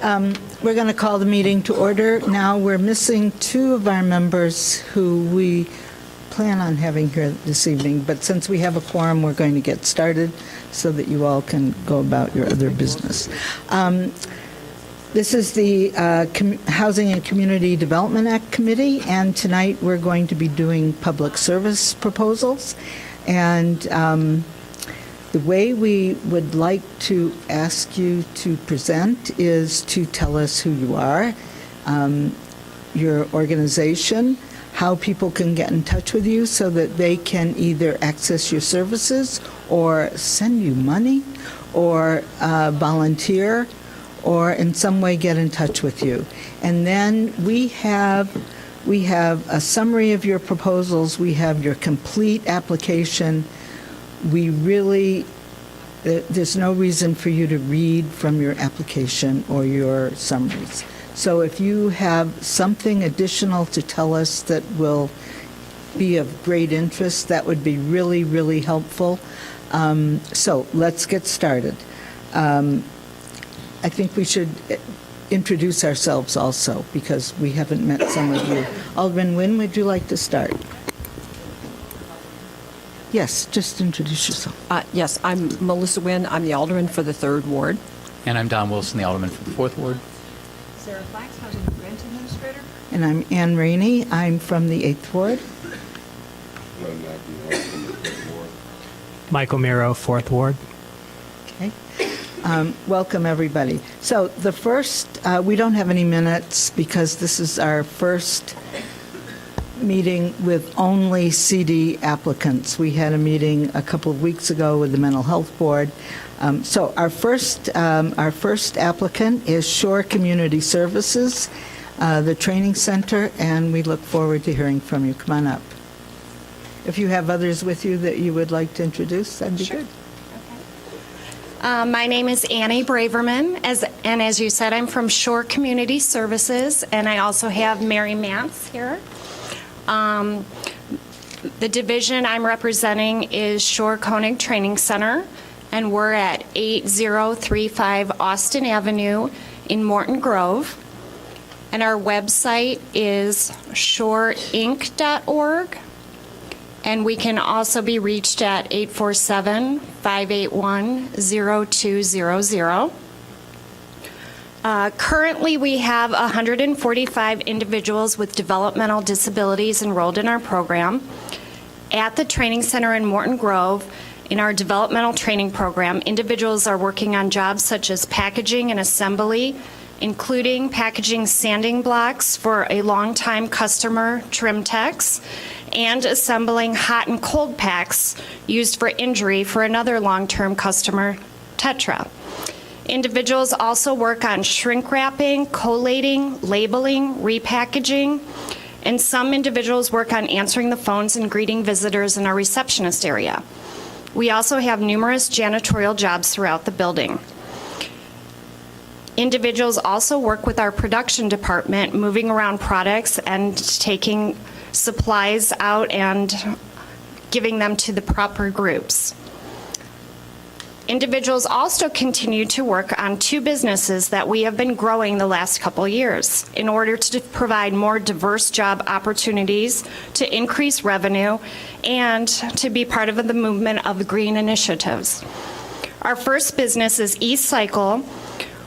We're going to call the meeting to order. Now, we're missing two of our members who we plan on having here this evening, but since we have a quorum, we're going to get started so that you all can go about your other business. This is the Housing and Community Development Act Committee, and tonight we're going to be doing public service proposals. And the way we would like to ask you to present is to tell us who you are, your organization, how people can get in touch with you so that they can either access your services or send you money or volunteer or in some way get in touch with you. And then we have a summary of your proposals. We have your complete application. We really, there's no reason for you to read from your application or your summaries. So if you have something additional to tell us that will be of great interest, that would be really, really helpful. So let's get started. I think we should introduce ourselves also because we haven't met some of you. Alderman Nguyen, would you like to start? Yes, just introduce yourself. Yes, I'm Melissa Nguyen. I'm the alderman for the 3rd Ward. And I'm Don Wilson, the alderman for the 4th Ward. Sarah Flax, Housing and Rent Administrator. And I'm Ann Rainey. I'm from the 8th Ward. Michael Miro, 4th Ward. Okay. Welcome, everybody. So the first, we don't have any minutes because this is our first meeting with only CD applicants. We had a meeting a couple of weeks ago with the Mental Health Board. So our first applicant is Shore Community Services, the training center, and we look forward to hearing from you. Come on up. If you have others with you that you would like to introduce, that'd be good. My name is Annie Braverman, and as you said, I'm from Shore Community Services, and I also have Mary Mance here. The division I'm representing is Shore Koenig Training Center, and we're at 8035 Austin Avenue in Morton Grove. And our website is shoreinc.org. And we can also be reached at 847-581-0200. Currently, we have 145 individuals with developmental disabilities enrolled in our program. At the training center in Morton Grove, in our developmental training program, individuals are working on jobs such as packaging and assembly, including packaging sanding blocks for a longtime customer, Trimtex, and assembling hot and cold packs used for injury for another long-term customer, Tetra. Individuals also work on shrink wrapping, collating, labeling, repackaging, and some individuals work on answering the phones and greeting visitors in our receptionist area. We also have numerous janitorial jobs throughout the building. Individuals also work with our production department, moving around products and taking supplies out and giving them to the proper groups. Individuals also continue to work on 2 businesses that we have been growing the last couple years in order to provide more diverse job opportunities, to increase revenue, and to be part of the movement of the green initiatives. Our first business is eCycle,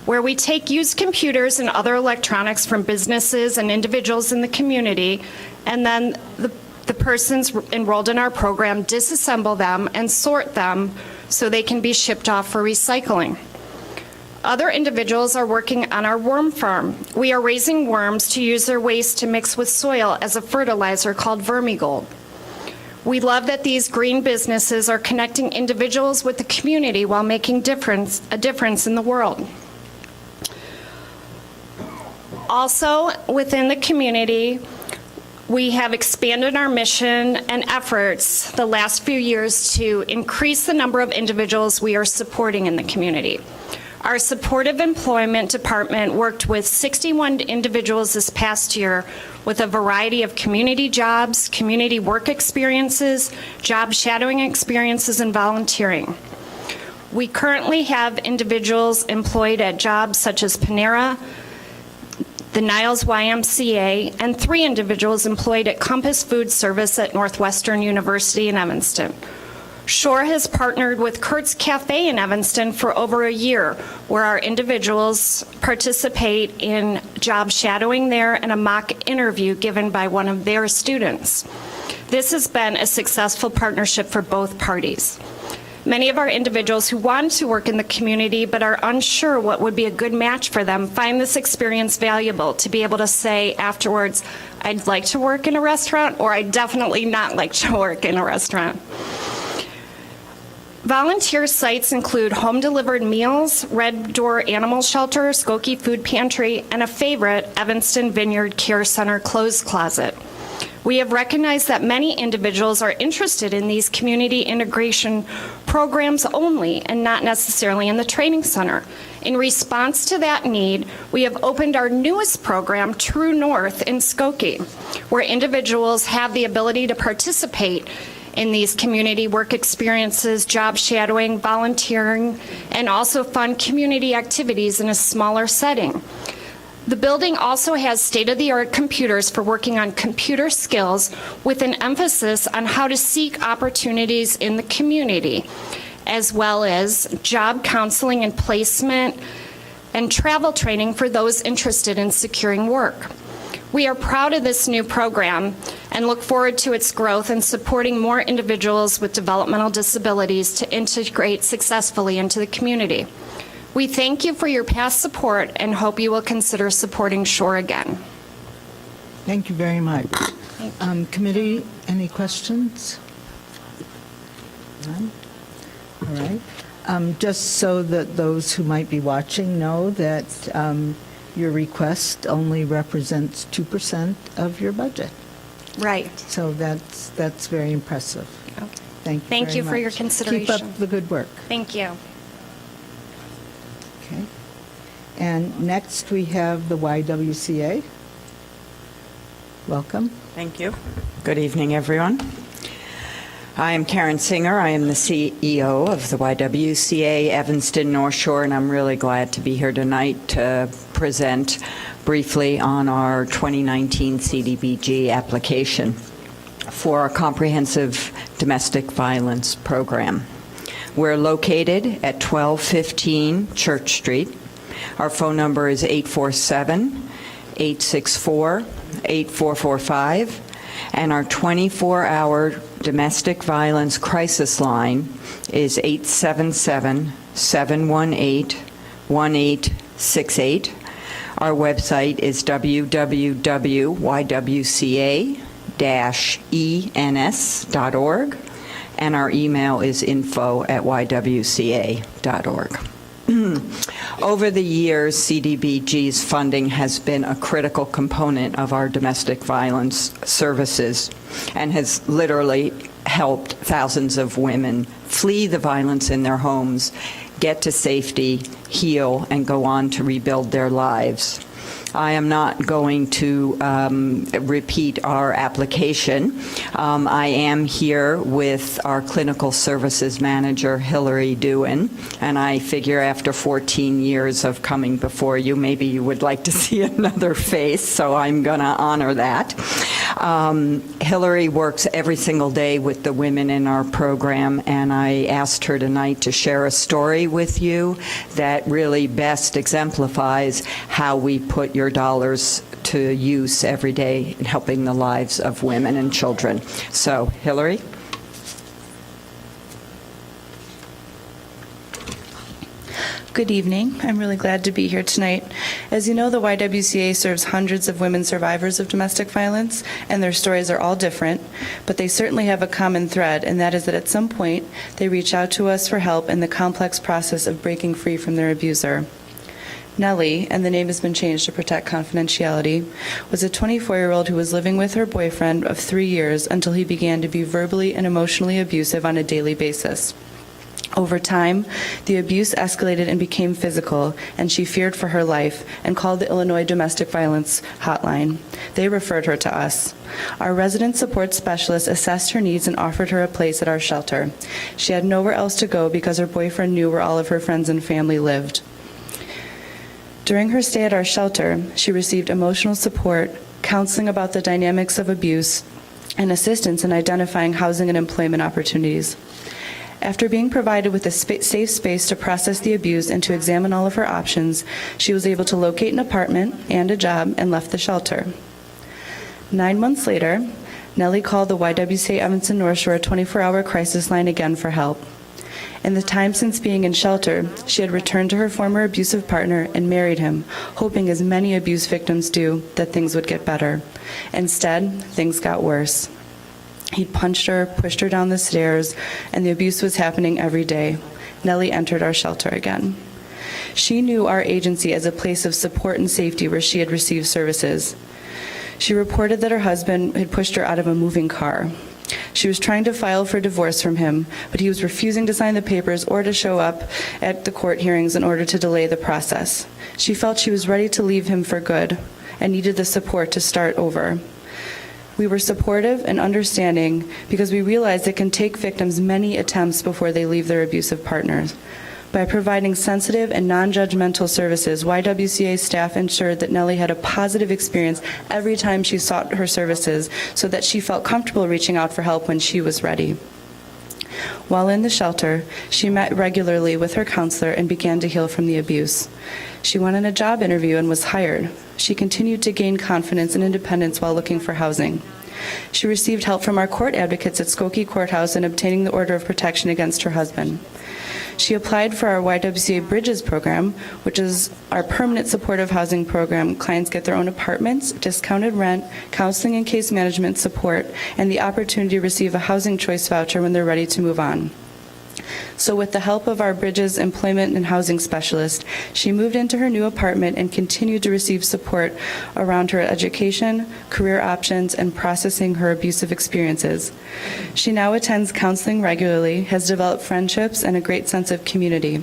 where we take used computers and other electronics from businesses and individuals in the community, and then the persons enrolled in our program disassemble them and sort them so they can be shipped off for recycling. Other individuals are working on our worm farm. We are raising worms to use their waste to mix with soil as a fertilizer called Vermigold. We love that these green businesses are connecting individuals with the community while making a difference in the world. Also, within the community, we have expanded our mission and efforts the last few years to increase the number of individuals we are supporting in the community. Our supportive employment department worked with 61 individuals this past year with a variety of community jobs, community work experiences, job shadowing experiences, and volunteering. We currently have individuals employed at jobs such as Panera, the Niles YMCA, and 3 individuals employed at Compass Food Service at Northwestern University in Evanston. Shore has partnered with Kurt's Cafe in Evanston for over a year, where our individuals participate in job shadowing there and a mock interview given by one of their students. This has been a successful partnership for both parties. Many of our individuals who want to work in the community but are unsure what would be a good match for them find this experience valuable to be able to say afterwards, I'd like to work in a restaurant, or I'd definitely not like to work in a restaurant. Volunteer sites include home-delivered meals, Red Door Animal Shelter, Skokie Food Pantry, and a favorite, Evanston Vineyard Care Center Clothes Closet. We have recognized that many individuals are interested in these community integration programs only and not necessarily in the training center. In response to that need, we have opened our newest program, True North, in Skokie, where individuals have the ability to participate in these community work experiences, job shadowing, volunteering, and also fund community activities in a smaller setting. The building also has state-of-the-art computers for working on computer skills with an emphasis on how to seek opportunities in the community, as well as job counseling and placement and travel training for those interested in securing work. We are proud of this new program and look forward to its growth and supporting more individuals with developmental disabilities to integrate successfully into the community. We thank you for your past support and hope you will consider supporting Shore again. Thank you very much. Committee, any questions? None? All right. Just so that those who might be watching know that your request only represents 2% of your budget. Right. So that's very impressive. Okay. Thank you Thank very you for your much. consideration. Keep up the good work. Thank you. Okay. And next, we have the YWCA. Welcome. Thank you. Good evening, everyone. I am Karen Singer. I am the CEO of the YWCA Evanston North Shore, and I'm really glad to be here tonight to present briefly on our 2019 CDBG application for a comprehensive domestic violence program. We're located at 1215 Church Street. Our phone number is 847-864-8445, and our 24-hour domestic violence crisis line is 877-718-1868. Our website is www.ywca-ens.org, and our email is info@ywca.org. Over the years, CDBG's funding has been a critical component of our domestic violence services and has literally helped thousands of women flee the violence in their homes, get to safety, heal, and go on to rebuild their lives. I am not going to repeat our application. I am here with our clinical services manager, Hillary Dewan, and I figure after 14 years of coming before you, maybe you would like to see another face, so I'm going to honor that. Hillary works every single day with the women in our program, and I asked her tonight to share a story with you that really best exemplifies how we put your dollars to use every day in helping the lives of women and children. So, Hillary? Good evening. I'm really glad to be here tonight. As you know, the YWCA serves hundreds of women survivors of domestic violence, and their stories are all different, but they certainly have a common thread, and that is that at some point they reach out to us for help in the complex process of breaking free from their abuser. Nellie, and the name has been changed to protect confidentiality, was a 24-year-old who was living with her boyfriend of 3 years until he began to be verbally and emotionally abusive on a daily basis. Over time, the abuse escalated and became physical, and she feared for her life and called the Illinois Domestic Violence Hotline. They referred her to us. Our resident support specialist assessed her needs and offered her a place at our shelter. She had nowhere else to go because her boyfriend knew where all of her friends and family lived. During her stay at our shelter, she received emotional support, counseling about the dynamics of abuse, and assistance in identifying housing and employment opportunities. After being provided with a safe space to process the abuse and to examine all of her options, she was able to locate an apartment and a job and left the shelter. 9 months later, Nellie called the YWCA Evanston North Shore 24-hour crisis line again for help. In the time since being in shelter, she had returned to her former abusive partner and married him, hoping, as many abuse victims do, that things would get better. Instead, things got worse. He'd punched her, pushed her down the stairs, and the abuse was happening every day. Nellie entered our shelter again. She knew our agency as a place of support and safety where she had received services. She reported that her husband had pushed her out of a moving car. She was trying to file for divorce from him, but he was refusing to sign the papers or to show up at the court hearings in order to delay the process. She felt she was ready to leave him for good and needed the support to start over. We were supportive and understanding because we realized it can take victims many attempts before they leave their abusive partners. By providing sensitive and non-judgmental services, YWCA staff ensured that Nellie had a positive experience every time she sought her services so that she felt comfortable reaching out for help when she was ready. While in the shelter, she met regularly with her counselor and began to heal from the abuse. She went on a job interview and was hired. She continued to gain confidence and independence while looking for housing. She received help from our court advocates at Skokie Courthouse in obtaining the order of protection against her husband. She applied for our YWCA Bridges program, which is our permanent supportive housing program. Clients get their own apartments, discounted rent, counseling and case management support, and the opportunity to receive a housing choice voucher when they're ready to move on. So with the help of our Bridges employment and housing specialist, she moved into her new apartment and continued to receive support around her education, career options, and processing her abusive experiences. She now attends counseling regularly, has developed friendships, and a great sense of community.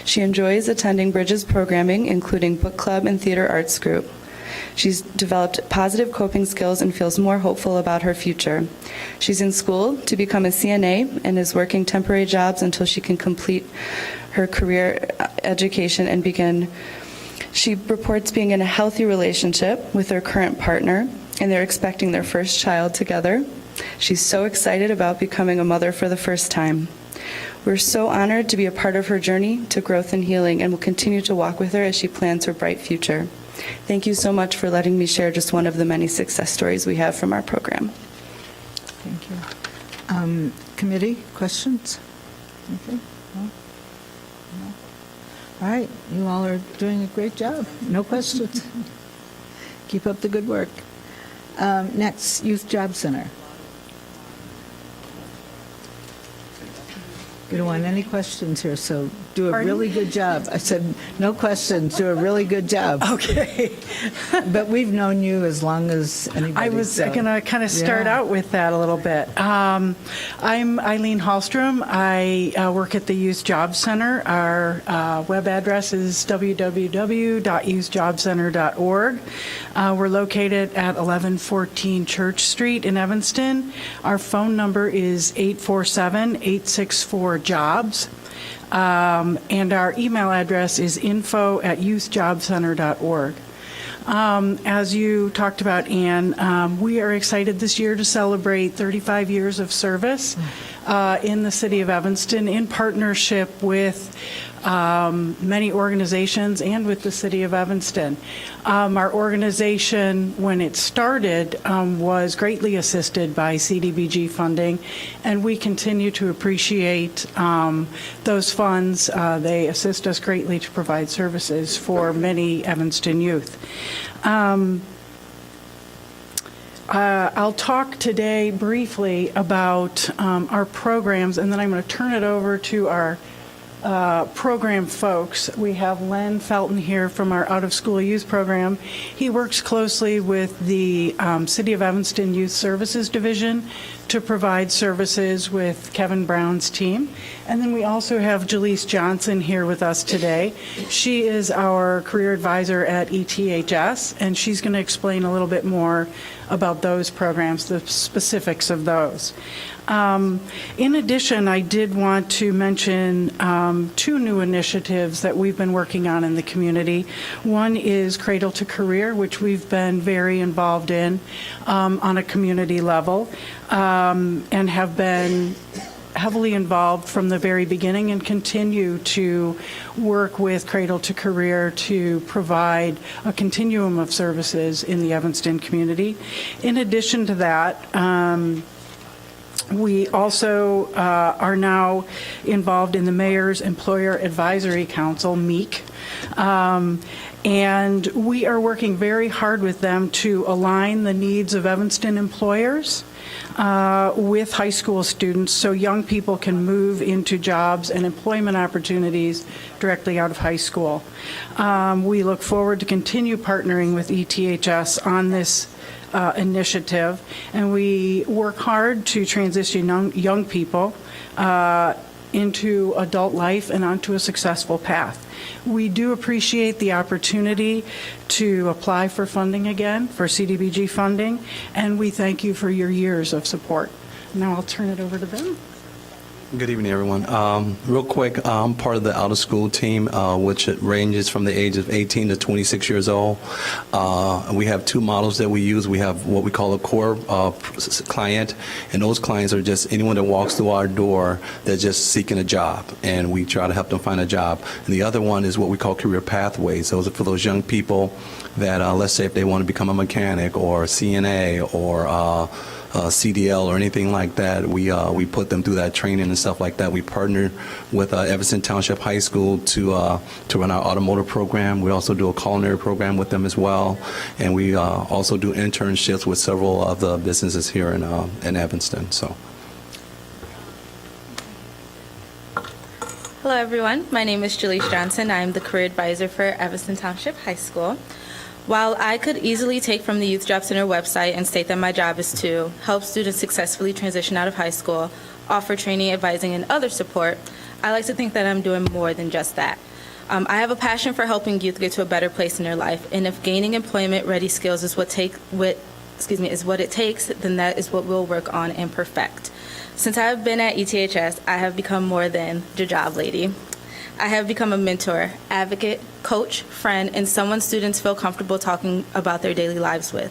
She enjoys attending Bridges programming, including book club and theater arts group. She's developed positive coping skills and feels more hopeful about her future. She's in school to become a CNA and is working temporary jobs until she can complete her career education and begin. She reports being in a healthy relationship with her current partner, and they're expecting their first child together. She's so excited about becoming a mother for the first time. We're so honored to be a part of her journey to growth and healing, and will continue to walk with her as she plans her bright future. Thank you so much for letting me share just one of the many success stories we have from our program. Thank you. Committee, questions? Anything? No? No? All right, you all are doing a great job. No questions. Keep up the good work. Next, Youth Job Center. We don't want any questions here, so do a really good job. I said, no questions, do a really good job. Okay. But we've known you as long as anybody. I was so- going to kind of start Yeah. out with that a little bit. I'm Eileen Hallstrom. I work at the Youth Job Center. Our web address is www.youthjobcenter.org. We're located at 1114 Church Street in Evanston. Our phone number is 847-864-JOBS. And our email address is info@youthjobcenter.org. As you talked about, Ann, we are excited this year to celebrate 35 years of service in the city of Evanston in partnership with many organizations and with the city of Evanston. Our organization, when it started, was greatly assisted by CDBG funding, and we continue to appreciate those funds. They assist us greatly to provide services for many Evanston youth. I'll talk today briefly about our programs, and then I'm going to turn it over to our program folks. We have Len Felton here from our out-of-school youth program. He works closely with the City of Evanston Youth Services Division to provide services with Kevin Brown's team. And then we also have Jaleese Johnson here with us today. She is our career advisor at ETHS, and she's going to explain a little bit more about those programs, the specifics of those. In addition, I did want to mention two new initiatives that we've been working on in the community. One is Cradle to Career, which we've been very involved in on a community level, and have been heavily involved from the very beginning and continue to work with Cradle to Career to provide a continuum of services in the Evanston community. In addition to that, we also are now involved in the Mayor's Employer Advisory Council, MEEC, and we are working very hard with them to align the needs of Evanston employers with high school students so young people can move into jobs and employment opportunities directly out of high school. We look forward to continue partnering with ETHS on this initiative, and we work hard to transition young people into adult life and onto a successful path. We do appreciate the opportunity to apply for funding again, for CDBG funding, and we thank you for your years of support. Now I'll turn it over to them. Good evening, everyone. Real quick, I'm part of the out-of-school team, which it ranges from the age of 18 to 26 years old. We have two models that we use. We have what we call a core client, and those clients are just anyone that walks through our door that's just seeking a job, and we try to help them find a job. And the other one is what we call career pathways. Those are for those young people that, let's say, if they want to become a mechanic or CNA or CDL or anything like that, we put them through that training and stuff like that. We partner with Evanston Township High School to run our automotive program. We also do a culinary program with them as well, and we also do internships with several of the businesses here in Evanston. So. Hello, everyone. My name is Jaleese Johnson. I am the career advisor for Evanston Township High School. While I could easily take from the Youth Job Center website and state that my job is to help students successfully transition out of high school, offer training, advising, and other support, I like to think that I'm doing more than just that. I have a passion for helping youth get to a better place in their life, and if gaining employment-ready skills is what it takes, then that is what we'll work on and perfect. Since I have been at ETHS, I have become more than the job lady. I have become a mentor, advocate, coach, friend, and someone students feel comfortable talking about their daily lives with.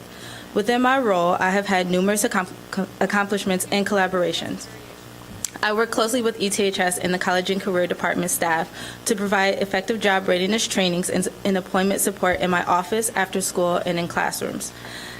Within my role, I have had numerous accomplishments and collaborations. I work closely with ETHS and the College and Career Department staff to provide effective job readiness trainings and employment support in my office, after school, and in classrooms.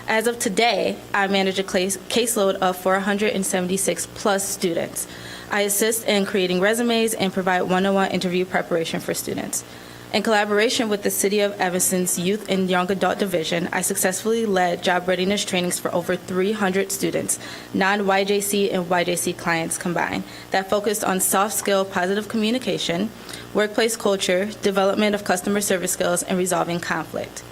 As of today, I manage a caseload of 476 plus students. I assist in creating resumes and provide one-on-one interview preparation for students. In collaboration with the City of Evanston's Youth and Young Adult Division, I successfully led job readiness trainings for over 300 students, non-YJC and YJC clients combined, that focused on soft skill, positive communication, workplace culture, development of customer service skills, and resolving conflict.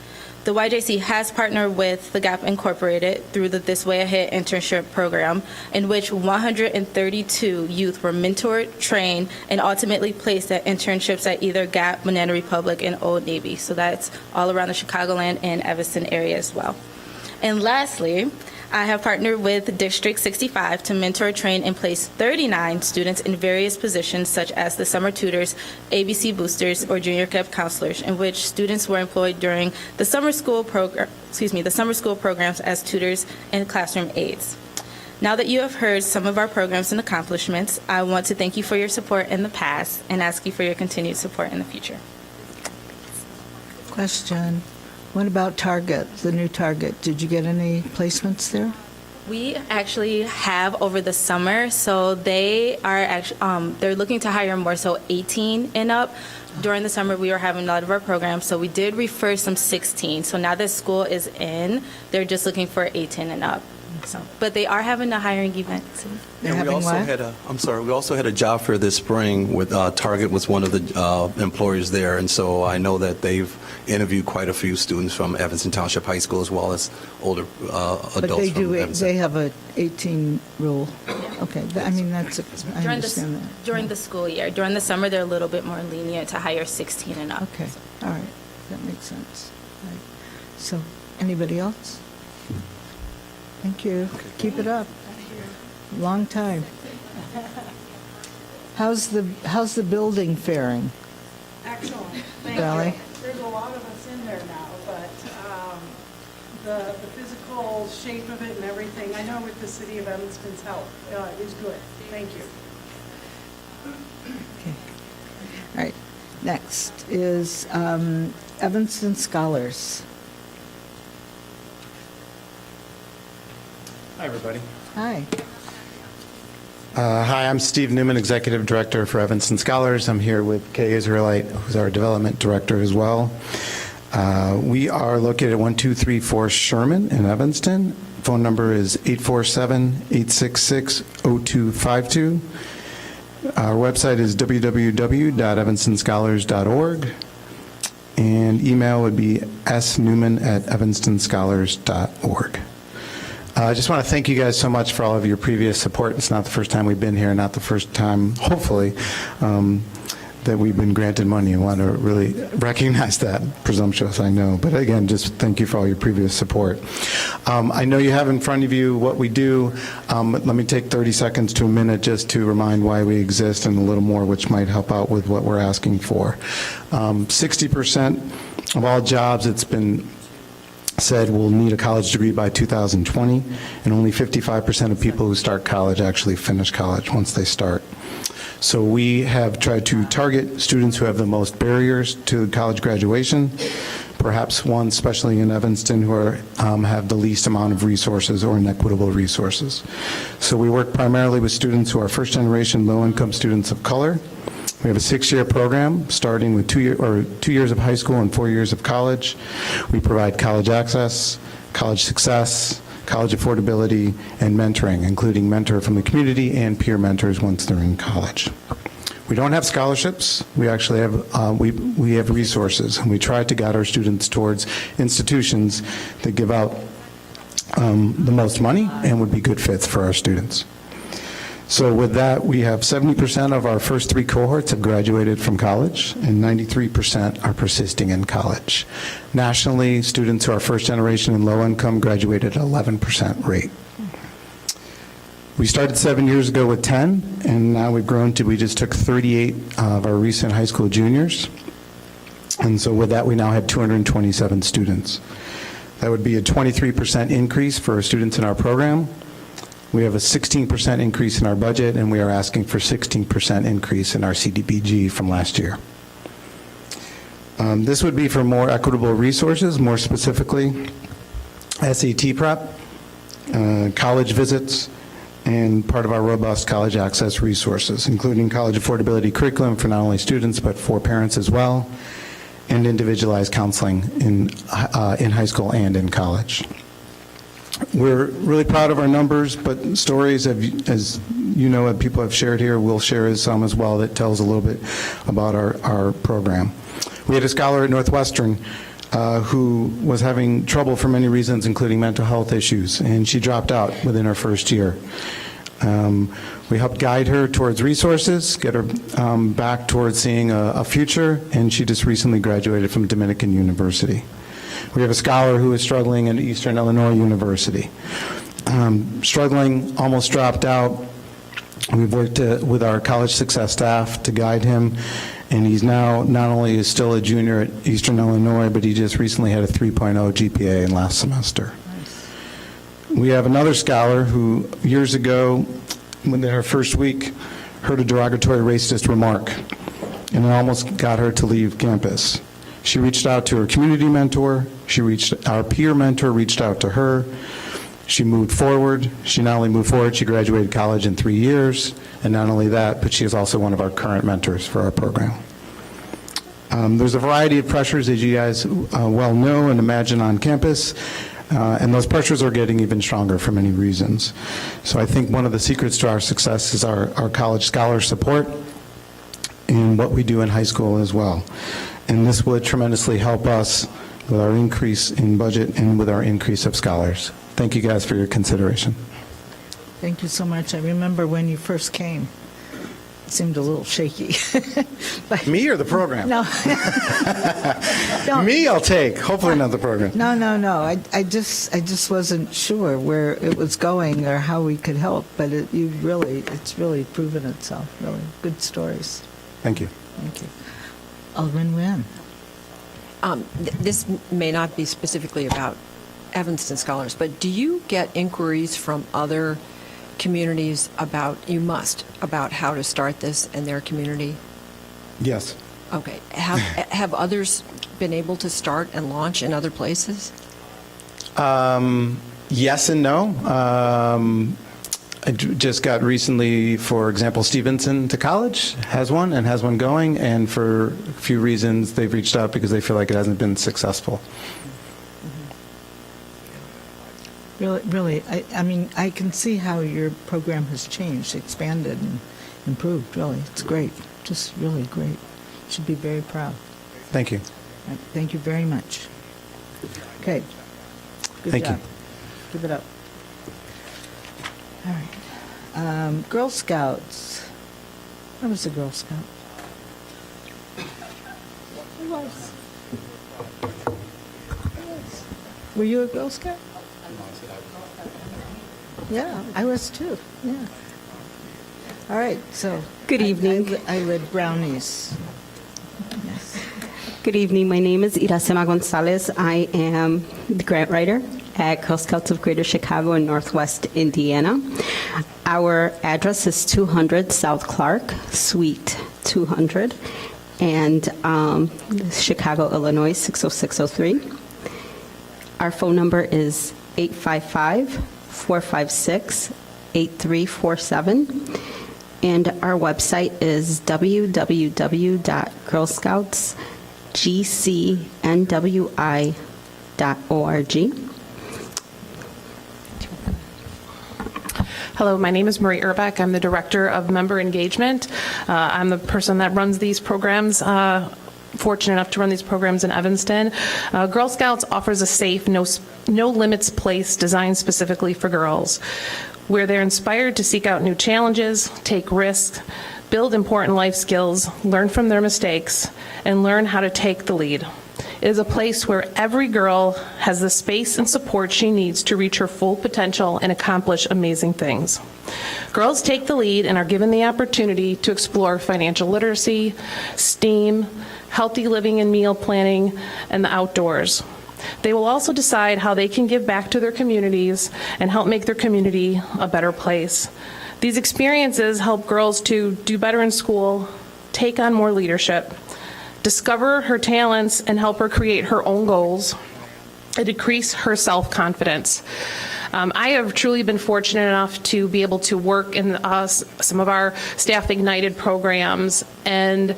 The YJC has partnered with The Gap Incorporated through the This Way Ahead internship program, in which 132 youth were mentored, trained, and ultimately placed at internships at either Gap, Banana Republic, and Old Navy. So that's all around the Chicagoland and Evanston area as well. And lastly, I have partnered with District 65 to mentor, train, and place 39 students in various positions such as the summer tutors, ABC boosters, or junior camp counselors, in which students were employed during the summer school programs as tutors and classroom aides. Now that you have heard some of our programs and accomplishments, I want to thank you for your support in the past and ask you for your continued support in the future. Question. What about Target, the new Target? Did you get any placements there? We actually have over the summer, so they are actually they're looking to hire more, so 18 and up. During the summer, we were having a lot of our programs, so we did refer some 16. So now that school is in, they're just looking for 18 and up. So, but they are having a hiring event soon. They're And we having also what? had we also had a job fair this spring with Target was one of the employers there, and so I know that they've interviewed quite a few students from Evanston Township High School as well as older adults But they from do, Evanston. they have a 18 rule. Okay, I mean, I understand that. During the school year. During the summer, they're a little bit more lenient to hire 16 and up. Okay, all right, that makes sense. All right. So, anybody else? Thank you. Keep it up. Long time. How's the building faring? Excellent. Thank Valerie? you. There's a lot of us in there now, but the physical shape of it and everything, I know with the city of Evanston's help, is good. Thank you. Okay. All right, next is Evanston Scholars. Hi, everybody. Hi. Hi, I'm Steve Newman, Executive Director for Evanston Scholars. I'm here with Kay Israelite, who's our Development Director as well. We are located at 1234 Sherman in Evanston. Phone number is 847-866-0252. Our website is www.evanstonscholars.org. And email would be snewman@evanstonscholars.org. I just want to thank you guys so much for all of your previous support. It's not the first time we've been here, not the first time, hopefully, that we've been granted money. I want to really recognize that. Presumptuous, I know. But again, just thank you for all your previous support. I know you have in front of you what we do. Let me take 30 seconds to a minute just to remind why we exist and a little more, which might help out with what we're asking for. 60% of all jobs, it's been said will need a college degree by 2020, and only 55% of people who start college actually finish college once they start. So we have tried to target students who have the most barriers to college graduation, perhaps one, especially in Evanston, who have the least amount of resources or inequitable resources. So we work primarily with students who are first-generation low-income students of color. We have a 6-year program starting with 2 years of high school and 4 years of college. We provide college access, college success, college affordability, and mentoring, including mentor from the community and peer mentors once they're in college. We don't have scholarships. We actually have we have resources, and we try to guide our students towards institutions that give out the most money and would be good fits for our students. So with that, we have 70% of our first 3 cohorts have graduated from college, and 93% are persisting in college. Nationally, students who are first generation and low income graduated at 11% rate. We started 7 years ago with 10, and now we've grown to, we just took 38 of our recent high school juniors. And so with that, we now have 227 students. That would be a 23% increase for students in our program. We have a 16% increase in our budget, and we are asking for 16% increase in our CDBG from last year. This would be for more equitable resources, more specifically SAT prep, college visits, and part of our robust college access resources, including college affordability curriculum for not only students but for parents as well, and individualized counseling in high school and in college. We're really proud of our numbers, but stories, as you know, that people have shared here, we'll share some as well that tells a little bit about our program. We had a scholar at Northwestern who was having trouble for many reasons, including mental health issues, and she dropped out within her first year. We helped guide her towards resources, get her back towards seeing a future, and she just recently graduated from Dominican University. We have a scholar who is struggling at Eastern Illinois University. Struggling, almost dropped out. We've worked with our college success staff to guide him, and he's now not only is still a junior at Eastern Illinois, but he just recently had a 3.0 GPA in last semester. We have another scholar who years ago, in her first week, heard a derogatory racist remark, and it almost got her to leave campus. She reached out to her community mentor. Our peer mentor reached out to her. She moved forward. She not only moved forward, she graduated college in 3 years. And not only that, but she is also one of our current mentors for our program. There's a variety of pressures, as you guys well know and imagine on campus. And those pressures are getting even stronger for many reasons. So I think one of the secrets to our success is our college scholar support and what we do in high school as well. And this would tremendously help us with our increase in budget and with our increase of scholars. Thank you guys for your consideration. Thank you so much. I remember when you first came, it seemed a little shaky. But- Me or the program? No. No. Me, I'll take. Hopefully not the program. No. I just wasn't sure where it was going or how we could help, but it's really proven itself. Really good stories. Thank you. Thank you. Alderman Nguyen. This may not be specifically about Evanston scholars, but do you get inquiries from other communities about how to start this in their community? Yes. Okay. Have others been able to start and launch in other places? Yes and no. I just got recently, for example, Stevenson to College has one and has one going, and for a few reasons they've reached out because they feel like it hasn't been successful. Really, I mean, I can see how your program has changed, expanded, and improved, really. It's great, just really great. You should be very proud. Thank you. Right, thank you very much. Okay. Good Thank you. job. Give it up. All right. Girl Scouts. I was a Girl Scout. I was. Were you a Girl Scout? Yeah, I was too. Yeah. All right. So. Good evening. I led brownies. Yes. Good evening. My name is Iracema Gonzalez. I am the grant writer at Girl Scouts of Greater Chicago in Northwest Indiana. Our address is 200 South Clark, Suite 200, and Chicago, Illinois 60603. Our phone number is 855-456-8347. And our website is www.girlscoutsgcnwi.org. Hello, my name is Marie Urbeck. I'm the Director of Member Engagement. I'm the person that runs these programs, fortunate enough to run these programs in Evanston. Girl Scouts offers a safe, no limits place designed specifically for girls, where they're inspired to seek out new challenges, take risks, build important life skills, learn from their mistakes, and learn how to take the lead. It is a place where every girl has the space and support she needs to reach her full potential and accomplish amazing things. Girls take the lead and are given the opportunity to explore financial literacy, STEAM, healthy living and meal planning, and the outdoors. They will also decide how they can give back to their communities and help make their community a better place. These experiences help girls to do better in school, take on more leadership, discover her talents, and help her create her own goals, and increase her self-confidence. I have truly been fortunate enough to be able to work in some of our Staff Ignited programs, and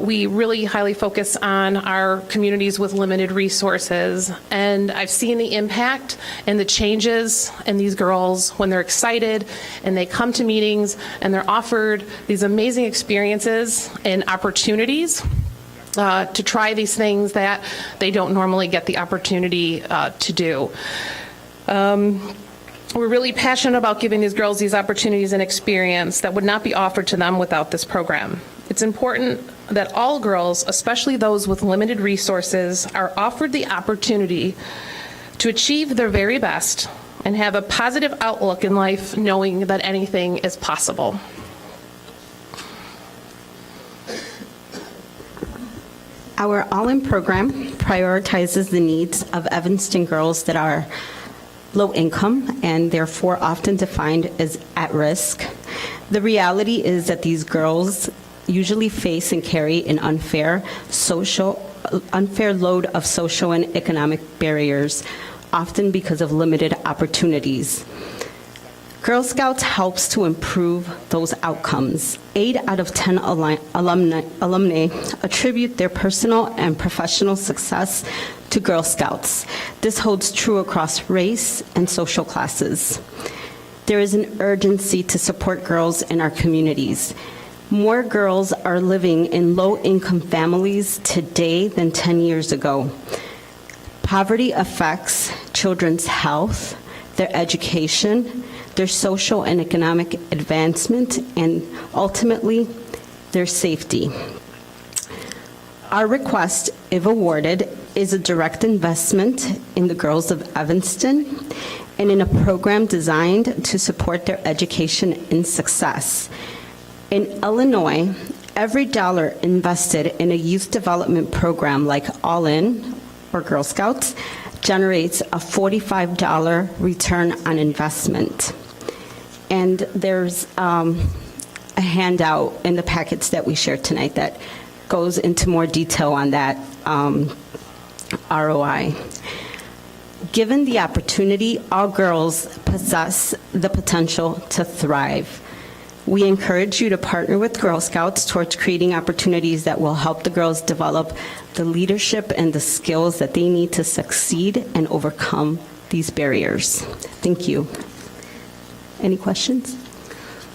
we really highly focus on our communities with limited resources. And I've seen the impact and the changes in these girls when they're excited and they come to meetings and they're offered these amazing experiences and opportunities to try these things that they don't normally get the opportunity to do. We're really passionate about giving these girls these opportunities and experience that would not be offered to them without this program. It's important that all girls, especially those with limited resources, are offered the opportunity to achieve their very best and have a positive outlook in life, knowing that anything is possible. Our All-In program prioritizes the needs of Evanston girls that are low income and therefore often defined as at risk. The reality is that these girls usually face and carry an unfair load of social and economic barriers, often because of limited opportunities. Girl Scouts helps to improve those outcomes. 8 out of 10 alumni attribute their personal and professional success to Girl Scouts. This holds true across race and social classes. There is an urgency to support girls in our communities. More girls are living in low-income families today than 10 years ago. Poverty affects children's health, their education, their social and economic advancement, and ultimately, their safety. Our request, if awarded, is a direct investment in the girls of Evanston and in a program designed to support their education and success. In Illinois, every dollar invested in a youth development program like All In or Girl Scouts generates a $45 return on investment. And there's a handout in the packets that we shared tonight that goes into more detail on that ROI. Given the opportunity, all girls possess the potential to thrive. We encourage you to partner with Girl Scouts towards creating opportunities that will help the girls develop the leadership and the skills that they need to succeed and overcome these barriers. Thank you. Any questions?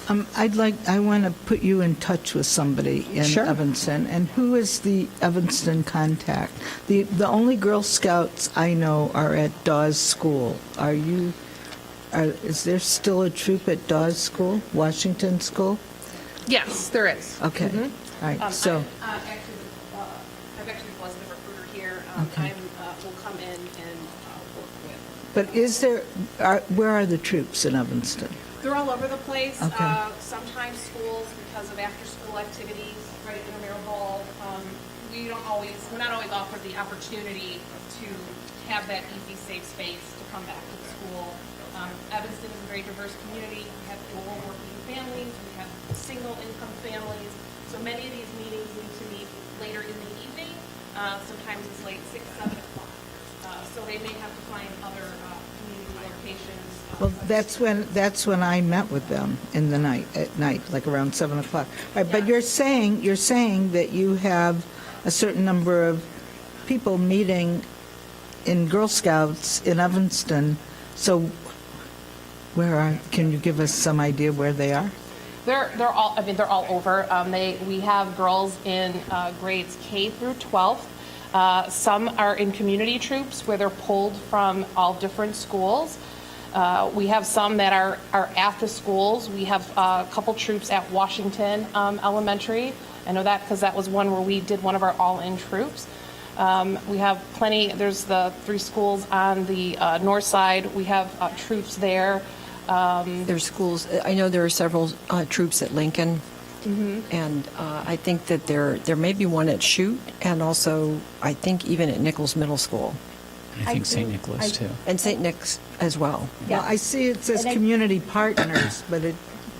I want to put you in touch with somebody in Sure. Evanston. And who is the Evanston contact? The only Girl Scouts I know are at Dawes School. Is there still a troop at Dawes School, Washington School? Yes, there is. Okay. All right. So. I've actually was the recruiter here. Okay. Will come in and work with. But where are the troops in Evanston? They're all over the place. Okay. Sometimes schools, because of after-school activities, right in the Mayor Hall, we're not always offered the opportunity to have that easy, safe space to come back to the school. Evanston is a very diverse community. We have dual working families. We have single-income families. So many of these meetings need to meet later in the evening. Sometimes it's late 6, 7 o'clock. So they may have to find other community locations. Well, that's when I met with them at night, like around 7 o'clock. All right, but you're saying that you have a certain number of people meeting in Girl Scouts in Evanston. So, can you give us some idea where they are? They're all over. We have girls in grades K through 12. Some are in community troops where they're pulled from all different schools. We have some that are at the schools. We have a couple troops at Washington Elementary. I know that because that was one where we did one of our all-in troops. We have plenty. There's the 3 schools on the north side. We have troops there. There's schools, I know there are several troops at Lincoln, and I think that there may be one at Chute, and also, I think, even at Nichols Middle School. I think St. Nicholas, too. And St. Nick's as well. Well, I see it says community partners, but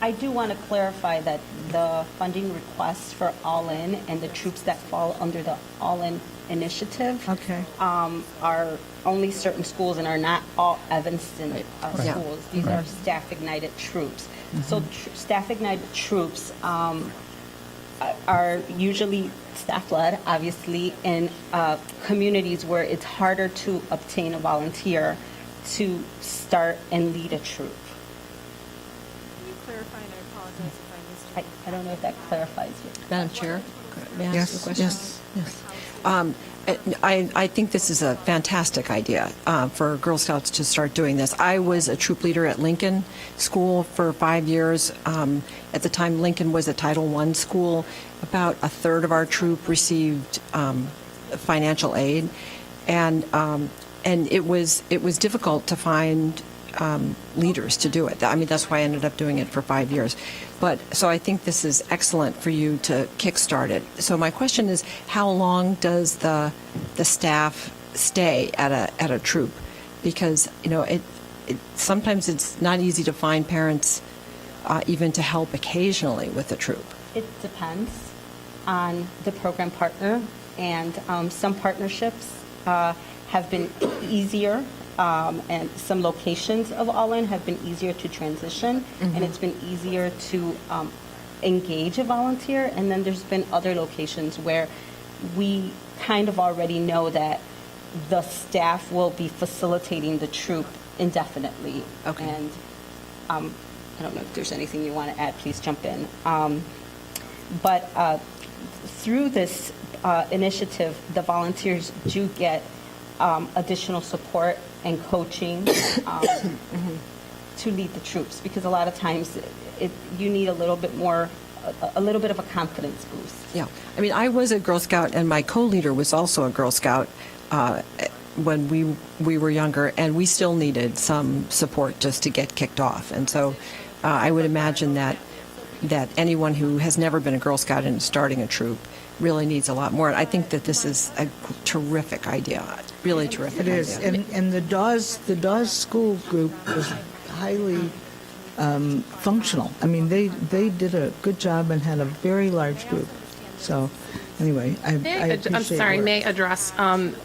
I do want to clarify that the funding requests for All In and the troops that fall under the All In initiative Okay. Are only certain schools and are not all Evanston Yeah. schools. These are staff-ignited troops. So staff-ignited troops are usually staff-led, obviously, in communities where it's harder to obtain a volunteer to start and lead a troop. Can you clarify, and I apologize if I missed it. I don't know if that clarifies you. Madam Chair, may I ask a question? Yes. I think this is a fantastic idea for Girl Scouts to start doing this. I was a troop leader at Lincoln School for 5 years. At the time, Lincoln was a Title I school. About a third of our troop received financial aid, and it was difficult to find leaders to do it. I mean, that's why I ended up doing it for 5 years. So I think this is excellent for you to kickstart it. So my question is, how long does the staff stay at a troop? Because it sometimes it's not easy to find parents even to help occasionally with the troop. It depends on the program partner, and some partnerships have been easier, and some locations of All In have been easier to transition, and it's been easier to engage a volunteer. And then there's been other locations where we kind of already know that the staff will be facilitating the troop indefinitely. Okay. And I don't know if there's anything you want to add, please jump in. But through this initiative, the volunteers do get additional support and coaching to lead the troops, because a lot of times you need a little bit more, a little bit of a confidence boost. Yeah. I mean, I was a Girl Scout, and my co-leader was also a Girl Scout when we were younger, and we still needed some support just to get kicked off. And so I would imagine that anyone who has never been a Girl Scout and is starting a troop really needs a lot more. And I think that this is a terrific idea, really terrific It is, idea. and the Dawes School group was highly functional. I mean, they did a good job and had a very large group. So, anyway, I appreciate I'm sorry, your work. may I address?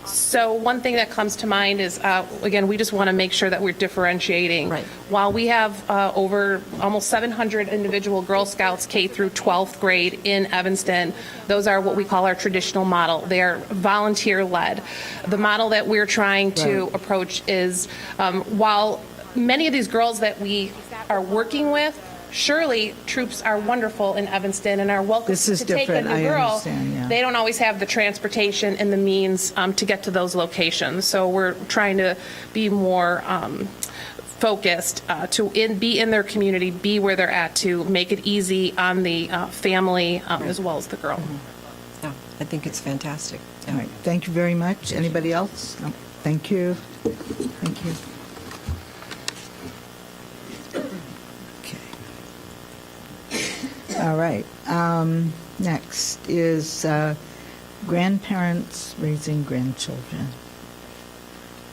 So one thing that comes to mind is, again, we just want to make sure that we're differentiating. Right. While we have over almost 700 individual Girl Scouts K through 12th grade in Evanston, those are what we call our traditional model. They are volunteer-led. The model that we're trying to approach is, while many of these girls that we are working with, surely troops are wonderful in Evanston and are welcome This is to take a different. new I girl. understand, yeah. They don't always have the transportation and the means to get to those locations. So we're trying to be more focused to be in their community, be where they're at, to make it easy on the family as well as the girl. Yeah, I think it's fantastic. Yeah. All right, thank you very much. Anybody else? No. Thank you. Thank you. Okay. All right. Next is grandparents raising grandchildren.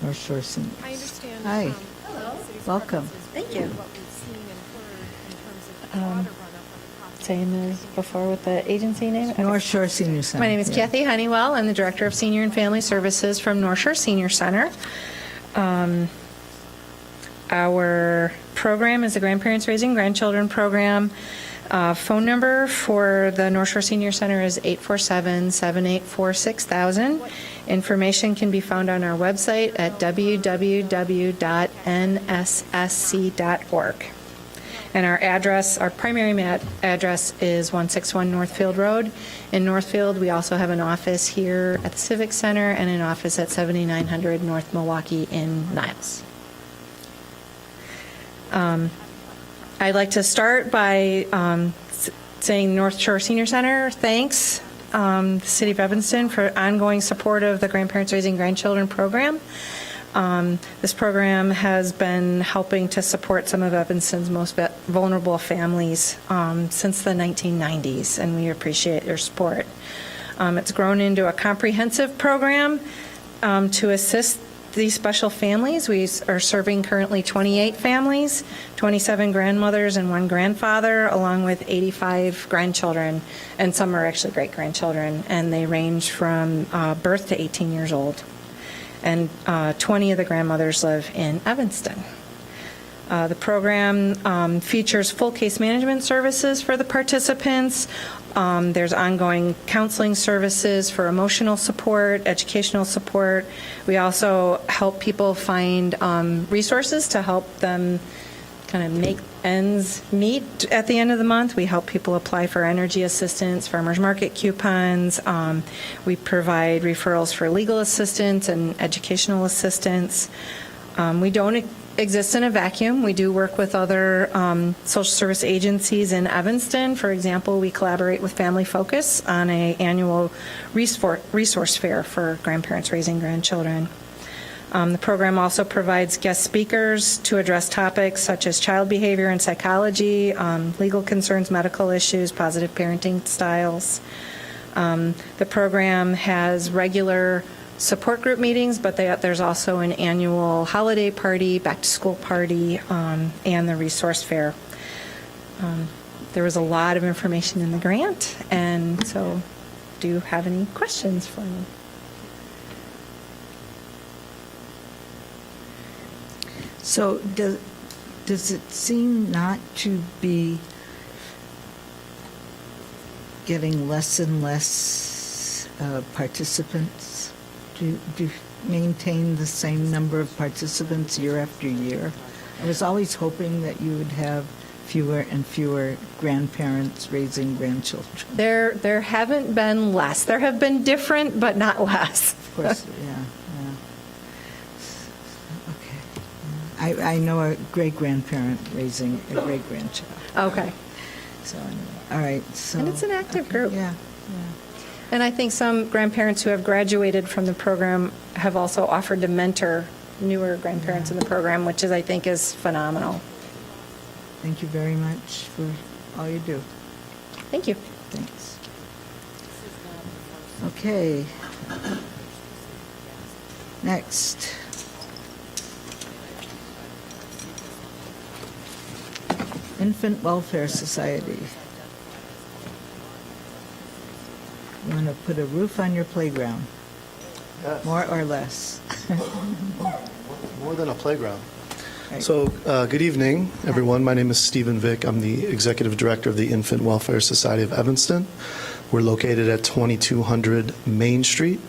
North Shore Seniors. I understand. Hi. City's Welcome. preferences Thank for you. What we've seen and heard in terms of the broader run-up on the cost. Same as before with the agency name? North Shore Senior Center. My name is Yeah. Kathy Honeywell. I'm the Director of Senior and Family Services from North Shore Senior Center. Our program is the Grandparents Raising Grandchildren program. Phone number for the North Shore Senior Center is 847-784-6000. Information can be found on our website at www.nssc.org. And our address, our primary address is 161 Northfield Road. In Northfield, we also have an office here at the Civic Center and an office at 7900 North Milwaukee in Niles. I'd like to start by saying North Shore Senior Center, thanks, the City of Evanston, for ongoing support of the Grandparents Raising Grandchildren program. This program has been helping to support some of Evanston's most vulnerable families since the 1990s, and we appreciate your support. It's grown into a comprehensive program to assist these special families. We are serving currently 28 families, 27 grandmothers and 1 grandfather, along with 85 grandchildren, and some are actually great-grandchildren, and they range from birth to 18 years old. And 20 of the grandmothers live in Evanston. The program features full case management services for the participants. There's ongoing counseling services for emotional support, educational support. We also help people find resources to help them kind of make ends meet at the end of the month. We help people apply for energy assistance, farmers market coupons. We provide referrals for legal assistance and educational assistance. We don't exist in a vacuum. We do work with other social service agencies in Evanston. For example, we collaborate with Family Focus on an annual resource fair for grandparents raising grandchildren. The program also provides guest speakers to address topics such as child behavior and psychology, legal concerns, medical issues, positive parenting styles. The program has regular support group meetings, but there's also an annual holiday party, back-to-school party, and the resource fair. There was a lot of information in the grant, and so do you have any questions for me? So does it seem not to be getting less and less participants? maintain the same number of participants year after year? I was always hoping that you would have fewer and fewer grandparents raising grandchildren. There haven't been less. There have been different, but not less. Of course, yeah. Okay. I know a great-grandparent raising a great-grandchild. Okay. So, all right, so. And it's an active group. Yeah. And I think some grandparents who have graduated from the program have also offered to mentor newer grandparents in the program, which I think is phenomenal. Thank you very much for all you do. Thank you. Thanks. Okay. Next. Infant Welfare Society. You want to put a roof on your playground? Yes. More or less? More than a playground. Right. So, good evening, everyone. My name is Stephen Vick. I'm the Executive Director of the Infant Welfare Society of Evanston. We're located at 2200 Main Street,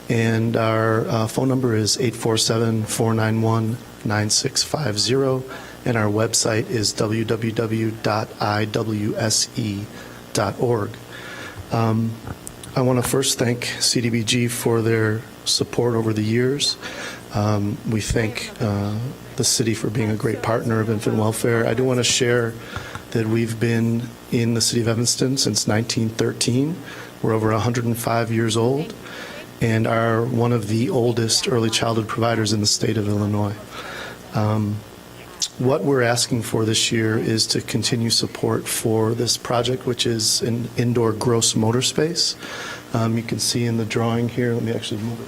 and our phone number is 847-491-9650, and our website is www.iwse.org. I want to first thank CDBG for their support over the years. We thank the city for being a great partner of infant welfare. I do want to share that we've been in the city of Evanston since 1913. We're over 105 years old and are one of the oldest early childhood providers in the state of Illinois. What we're asking for this year is to continue support for this project, which is an indoor gross motor space. You can see in the drawing here, let me actually move it.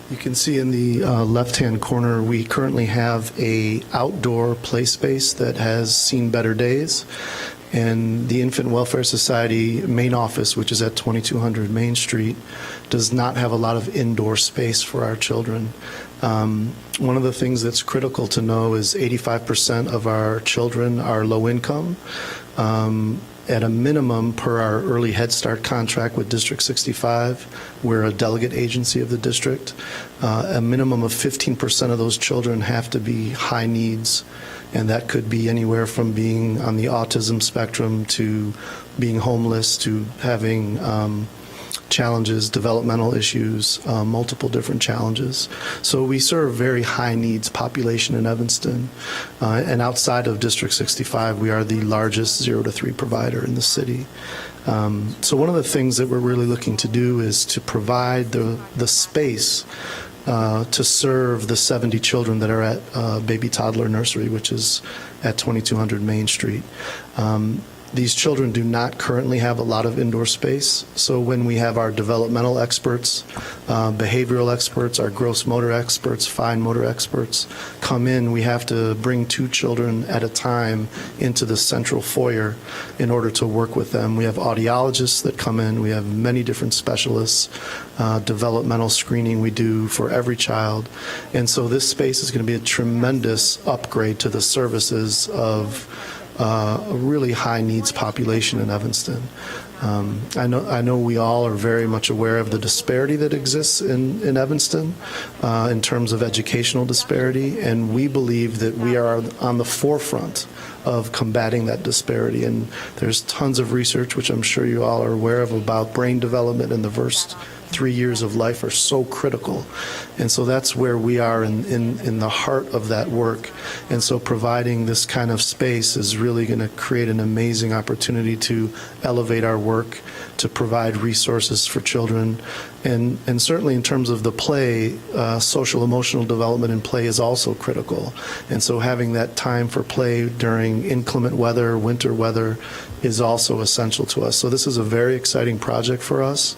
You can see in the left-hand corner, we currently have a outdoor play space that has seen better days. And the Infant Welfare Society main office, which is at 2200 Main Street, does not have a lot of indoor space for our children. One of the things that's critical to know is 85% of our children are low income. At a minimum, per our early Head Start contract with District 65, we're a delegate agency of the district. A minimum of 15% of those children have to be high needs, and that could be anywhere from being on the autism spectrum to being homeless to having challenges, developmental issues, multiple different challenges. So we serve very high needs population in Evanston. And outside of District 65, we are the largest 0 to 3 provider in the city. So one of the things that we're really looking to do is to provide the space to serve the 70 children that are at Baby Toddler Nursery, which is at 2200 Main Street. These children do not currently have a lot of indoor space, so when we have our developmental experts, behavioral experts, our gross motor experts, fine motor experts come in, we have to bring 2 children at a time into the central foyer in order to work with them. We have audiologists that come in, we have many different specialists, developmental screening we do for every child, and so this space is going to be a tremendous upgrade to the services of a really high needs population in Evanston. I know we all are very much aware of the disparity that exists in Evanston in terms of educational disparity, and we believe that we are on the forefront of combating that disparity. And there's tons of research, which I'm sure you all are aware of, about brain development in the first 3 years of life are so critical. And so that's where we are in the heart of that work. And so providing this kind of space is really going to create an amazing opportunity to elevate our work, to provide resources for children. And certainly in terms of the play, social emotional development in play is also critical. And so having that time for play during inclement weather, winter weather, is also essential to us. So this is a very exciting project for us.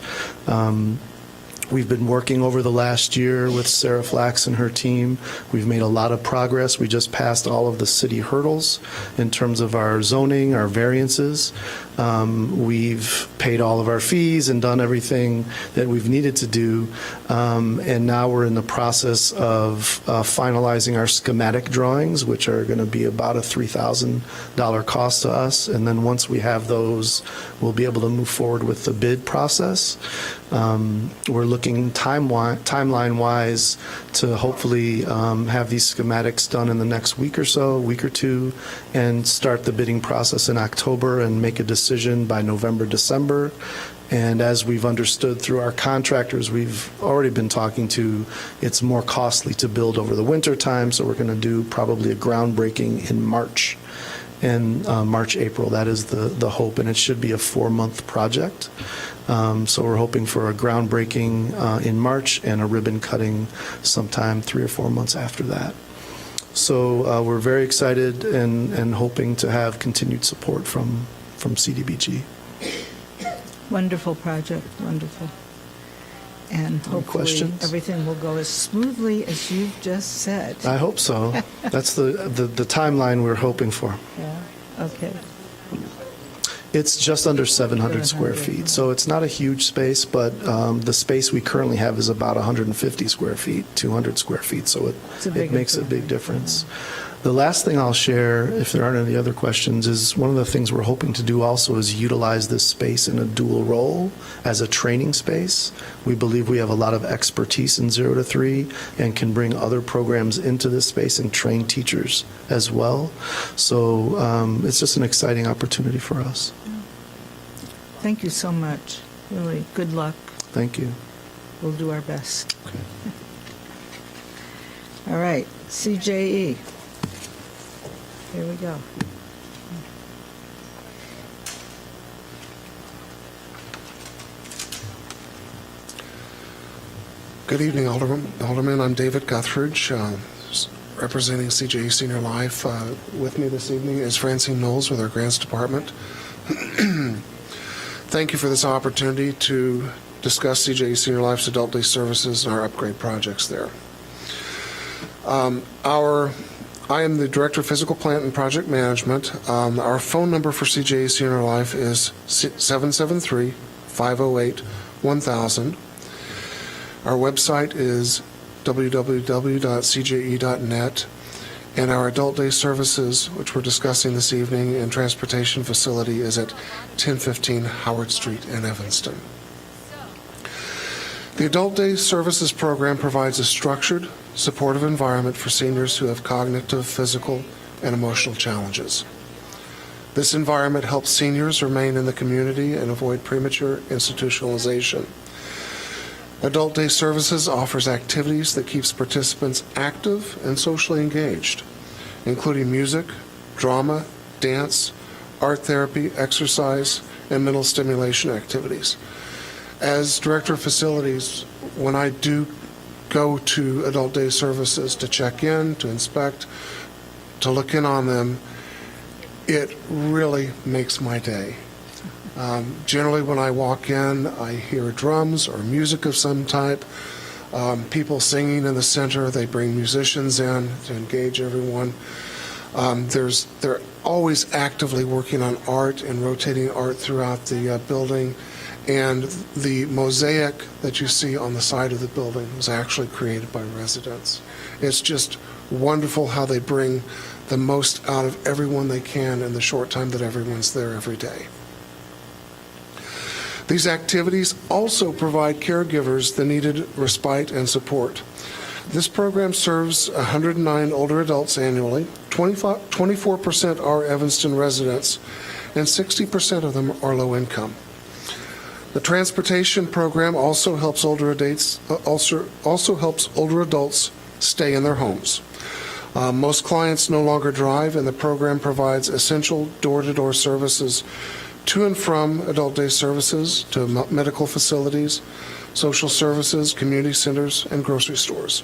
We've been working over the last year with Sarah Flax and her team. We've made a lot of progress. We just passed all of the city hurdles in terms of our zoning, our variances. We've paid all of our fees and done everything that we've needed to do. And now we're in the process of finalizing our schematic drawings, which are going to be about a $3,000 cost to us. And then once we have those, we'll be able to move forward with the bid process. We're looking timeline-wise to hopefully have these schematics done in the next week or so, week or two, and start the bidding process in October and make a decision by November, December. And as we've understood through our contractors we've already been talking to, it's more costly to build over the winter time, so we're going to do probably a groundbreaking in March. In March, April, that is the hope, and it should be a 4-month project. So we're hoping for a groundbreaking in March and a ribbon cutting sometime 3 or 4 months after that. So we're very excited and hoping to have continued support from CDBG. Wonderful project, wonderful. And hopefully questions? everything will go as smoothly as you've just said. I hope so. That's the timeline we're hoping for. Yeah, okay. It's just under 700 square feet, so it's not a huge space, but the space we currently have is about 150 square feet, 200 square feet, so it makes a big difference. The last thing I'll share, if there aren't any other questions, is one of the things we're hoping to do also is utilize this space in a dual role as a training space. We believe we have a lot of expertise in 0 to 3 and can bring other programs into this space and train teachers as well. So it's just an exciting opportunity for us. Thank you so much. Really, good luck. Thank you. We'll do our best. All right, CJE. Here we go. Good evening, Alderman. I'm David Guthridge, representing CJE Senior Life. With me this evening is Francine Knowles with our Grants Department. Thank you for this opportunity to discuss CJE Senior Life's Adult Day Services and our upgrade projects there. I am the Director of Physical Plant and Project Management. Our phone number for CJE Senior Life is 773-508-1000. Our website is www.cje.net. And our Adult Day Services, which we're discussing this evening, and transportation facility is at 1015 Howard Street in Evanston. The Adult Day Services program provides a structured, supportive environment for seniors who have cognitive, physical, and emotional challenges. This environment helps seniors remain in the community and avoid premature institutionalization. Adult Day Services offers activities that keeps participants active and socially engaged, including music, drama, dance, art therapy, exercise, and mental stimulation activities. As Director of Facilities, when I do go to Adult Day Services to check in, to inspect, to look in on them, it really makes my day. Generally, when I walk in, I hear drums or music of some type, people singing in the center. They bring musicians in to engage everyone. They're always actively working on art and rotating art throughout the building. And the mosaic that you see on the side of the building was actually created by residents. It's just wonderful how they bring the most out of everyone they can in the short time that everyone's there every day. These activities also provide caregivers the needed respite and support. This program serves 109 older adults annually. 24% are Evanston residents, and 60% of them are low income. The transportation program also helps older adults stay in their homes. Most clients no longer drive, and the program provides essential door-to-door services to and from Adult Day Services, to medical facilities, social services, community centers, and grocery stores.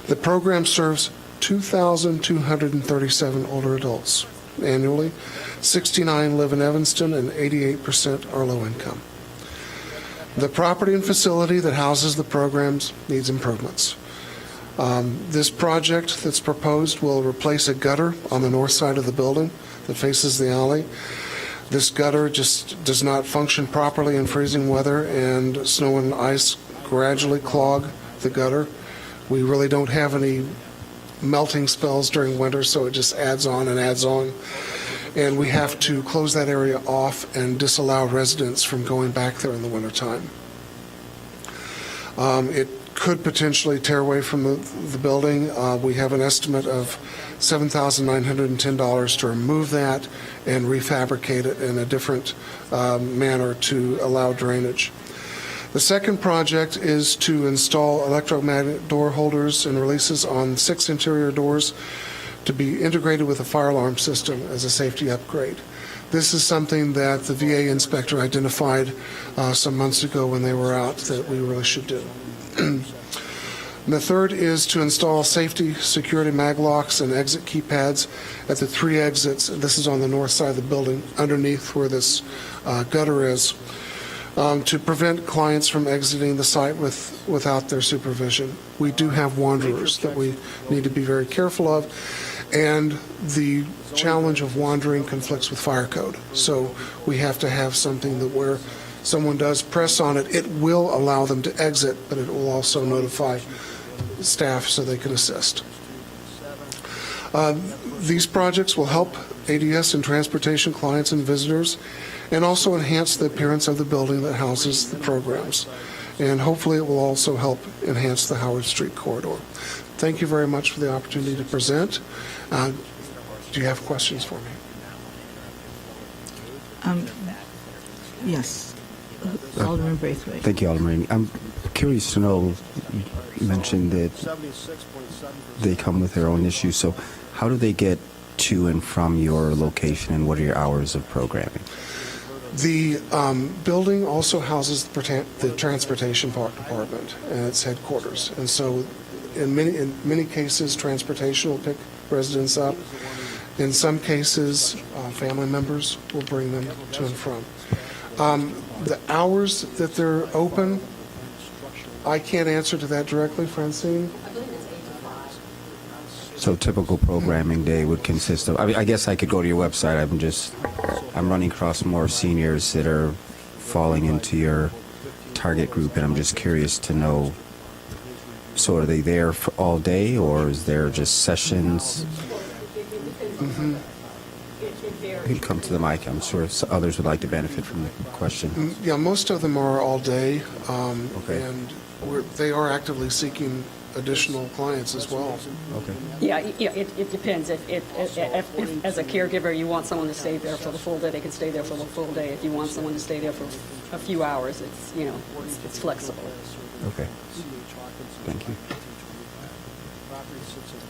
The program serves 2,237 older adults annually. 69 live in Evanston, and 88% are low income. The property and facility that houses the programs needs improvements. This project that's proposed will replace a gutter on the north side of the building that faces the alley. This gutter just does not function properly in freezing weather, and snow and ice gradually clog the gutter. We really don't have any melting spells during winter, so it just adds on and adds on. And we have to close that area off and disallow residents from going back there in the wintertime. It could potentially tear away from the building. We have an estimate of $7,910 to remove that and refabricate it in a different manner to allow drainage. The second project is to install electromagnet door holders and releases on 6 interior doors to be integrated with a fire alarm system as a safety upgrade. This is something that the VA inspector identified some months ago when they were out that we really should do. And the third is to install safety security mag locks and exit keypads at the 3 exits. This is on the north side of the building, underneath where this gutter is, to prevent clients from exiting the site without their supervision. We do have wanderers that we need to be very careful of, and the challenge of wandering conflicts with fire code. So we have to have something that where someone does press on it, it will allow them to exit, but it will also notify staff so they can assist. These projects will help ADS and transportation clients and visitors, and also enhance the appearance of the building that houses the programs. And hopefully it will also help enhance the Howard Street corridor. Thank you very much for the opportunity to present. Do you have questions for me? Yes. Alderman Braithwaite. Thank you, Alderman. I'm curious to know, you mentioned that they come with their own issues, so how do they get to and from your location, and what are your hours of programming? The building also houses the transportation department and its headquarters. And so in many cases, transportation will pick residents up. In some cases, family members will bring them to and from. The hours that they're open, I can't answer to that directly, Francine. So typical programming day would consist of, I guess I could go to your website. I'm running across more seniors that are falling into your target group, and I'm just curious to know, so are they there for all day, or is there just sessions? Mm-hmm. You can come to the mic. I'm sure others would like to benefit from the question. Yeah, most of them are all day, Okay. and they are actively seeking additional clients as well. Okay. Yeah, it depends. If as a caregiver you want someone to stay there for the full day, they can stay there for the full day. If you want someone to stay there for a few hours, it's flexible. Okay. Thank you.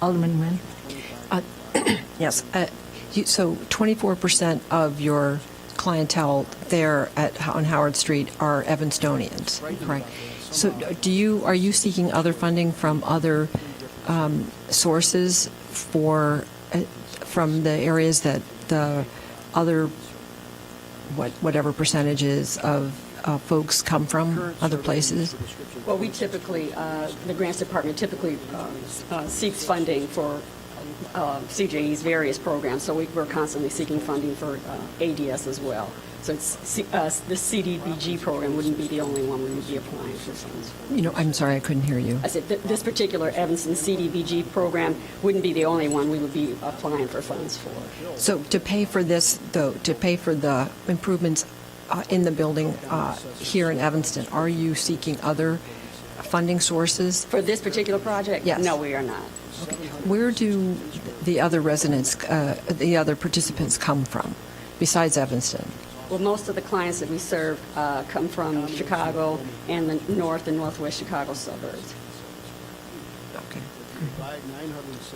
Alderman Nguyen. Yes. So 24% of your clientele there on Howard Street are Evanstonians, correct? So are you seeking other funding from other sources from the areas that the other, whatever percentages of folks come from, other places? Well, we typically, the grants department typically seeks funding for CJE's various programs, so we're constantly seeking funding for ADS as well. So the CDBG program wouldn't be the only one we would be applying for funds. I'm sorry, I couldn't hear you. I said this particular Evanston CDBG program wouldn't be the only one we would be applying for funds for. So to pay for this, though, to pay for the improvements in the building here in Evanston, are you seeking other funding sources? For this particular project? Yes. No, we are not. Okay. Where do the other residents, the other participants come from, besides Evanston? Well, most of the clients that we serve come from Chicago and the north and northwest Chicago suburbs. Okay.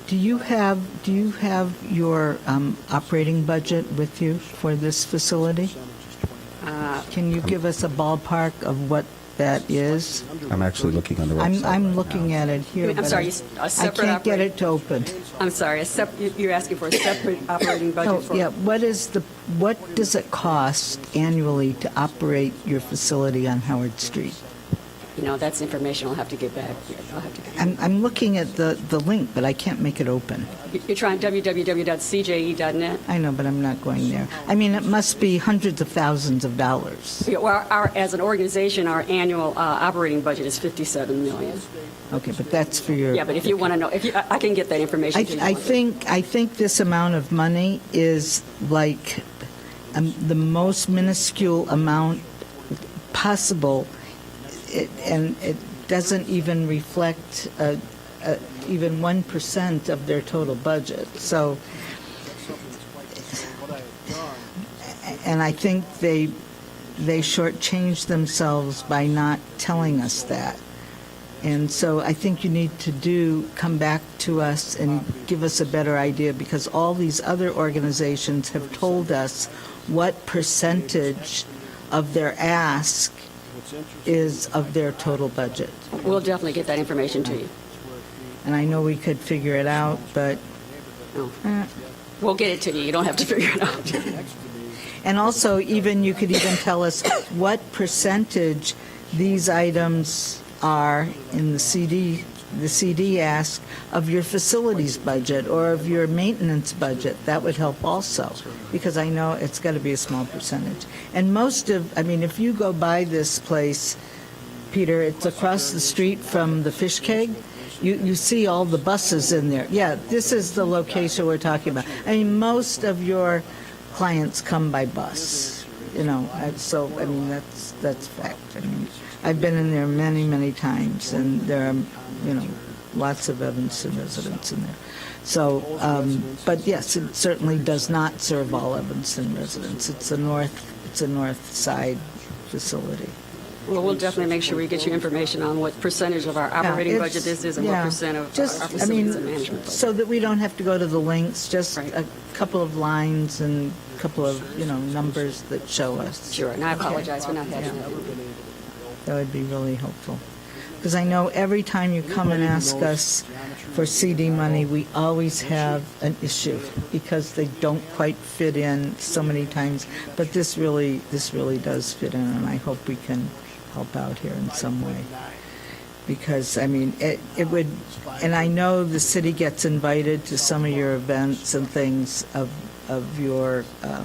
Do you have your operating budget with you for this facility? Can you give us a ballpark of what that is. I'm actually looking on the website. I'm looking at it here. I'm but sorry, I a separate can't get operating- it to open. I'm sorry, you're asking for a separate operating budget Oh, for? yeah, what does it cost annually to operate your facility on Howard Street? You know, that's information I'll have to get back. I'll have to get. I'm looking at the link, but I can't make it open. You're trying www.cje.net? I know, but I'm not going there. I mean, it must be hundreds of thousands of dollars. Yeah, well, as an organization, our annual operating budget is $57 million. Okay, but that's for your... Yeah, but if you want to know, I can get that information to you. I think this amount of money is like the most minuscule amount possible, and it doesn't even reflect even 1% of their total budget. So, and I think they shortchanged themselves by not telling us that. And so I think you need to come back to us and give us a better idea, because all these other organizations have told us what percentage of their ask is of their total budget. We'll definitely get that information to you. And I know we could figure it out, but... We'll get it to you. You don't have to figure it out. And also, you could even tell us what percentage these items are in the CD ask of your facilities budget or of your maintenance budget. That would help also, because I know it's got to be a small percentage. And if you go by this place, Peter, it's across the street from the Fish Keg. You see all the buses in there. Yeah, this is the location we're talking about. I mean, most of your clients come by bus, so that's fact. I mean, I've been in there many, many times, and there are, lots of Evanston residents in there. So, but yes, it certainly does not serve all Evanston residents. It's a north side facility. Well, we'll definitely make sure we get you information on what percentage of our operating budget this is and what percent of our facilities and management budget. So that we don't have to go to the links, just a couple of lines and a couple of, numbers that show us. Sure, and I apologize for not having that. That would be really helpful. Because I know every time you come and ask us for CD money, we always have an issue because they don't quite fit in so many times. But this really does fit in, and I hope we can help out here in some way. Because, it would, and I know the city gets invited to some of your events and things of your, I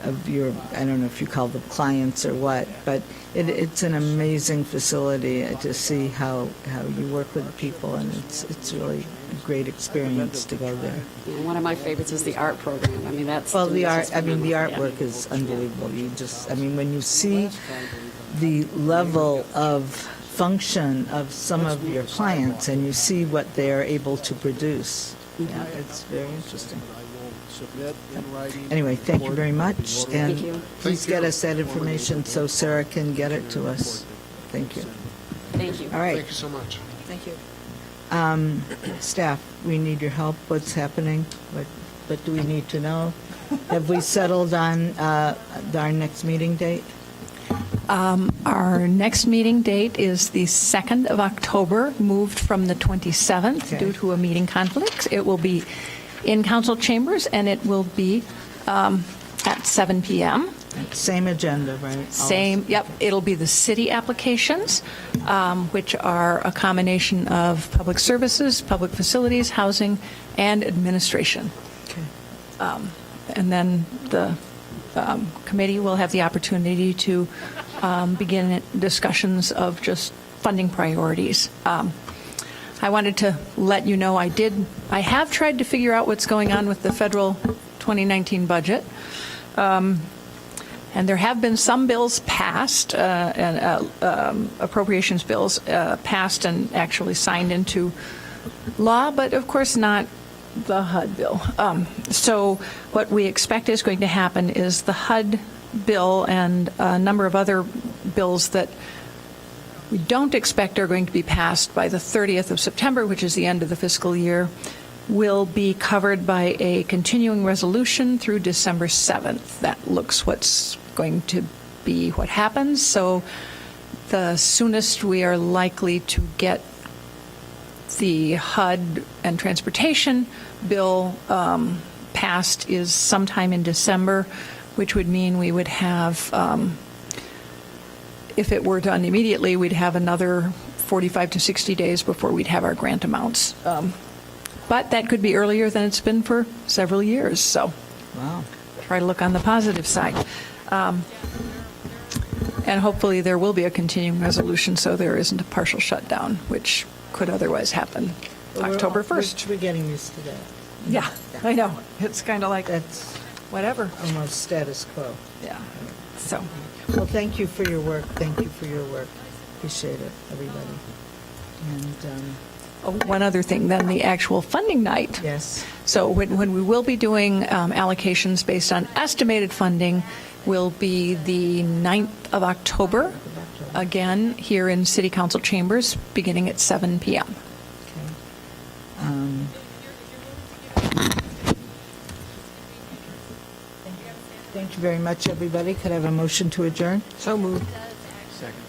don't know if you call them clients or what, but it's an amazing facility to see how you work with people, and it's really a great experience to go there. And one of my favorites is the art program. The artwork is unbelievable. When you see the level of function of some of your clients and you see what they are able to produce, it's very interesting. Anyway, thank you very much, and please get us that information so Sarah can get it to us. Thank you. Thank you. All right. Thank you so much. Thank you. Staff, we need your help. What's happening? What do we need to know? Have we settled on our next meeting date? Our next meeting date is the 2nd of October, moved from the 27th due to a meeting conflict. It will be in council chambers, and it will be at 7 p.m. Same agenda, right? Same, yep. It'll be the city applications, which are a combination of public services, public facilities, housing, and administration. Okay. And then the committee will have the opportunity to begin discussions of just funding priorities. I wanted to let you know I have tried to figure out what's going on with the federal 2019 budget. And there have been some bills passed, appropriations bills passed and actually signed into law, but of course not the HUD bill. So what we expect is going to happen is the HUD bill and a number of other bills that we don't expect are going to be passed by the 30th of September, which is the end of the fiscal year, will be covered by a continuing resolution through December 7th. That looks what's going to be what happens. So the soonest we are likely to get the HUD and transportation bill passed is sometime in December, which would mean we would have, if it were done immediately, we'd have another 45 to 60 days before we'd have our grant amounts. But that could be earlier than it's been for several years, so Wow. try to look on the positive side. And hopefully there will be a continuing resolution so there isn't a partial shutdown, which could otherwise happen October 1st. We're getting used to that. Yeah, I know. It's kind of like, That's whatever. almost status quo. Yeah. So, Well, thank you for your work. Thank you for your work. Appreciate it, everybody. And, one other thing, then the actual funding night. yes. So when we will be doing allocations based on estimated funding will be the 9th of October, again, here in City Council chambers, beginning at 7 p.m. Thank you very much, everybody. Could I have a motion to adjourn? So moved. Second.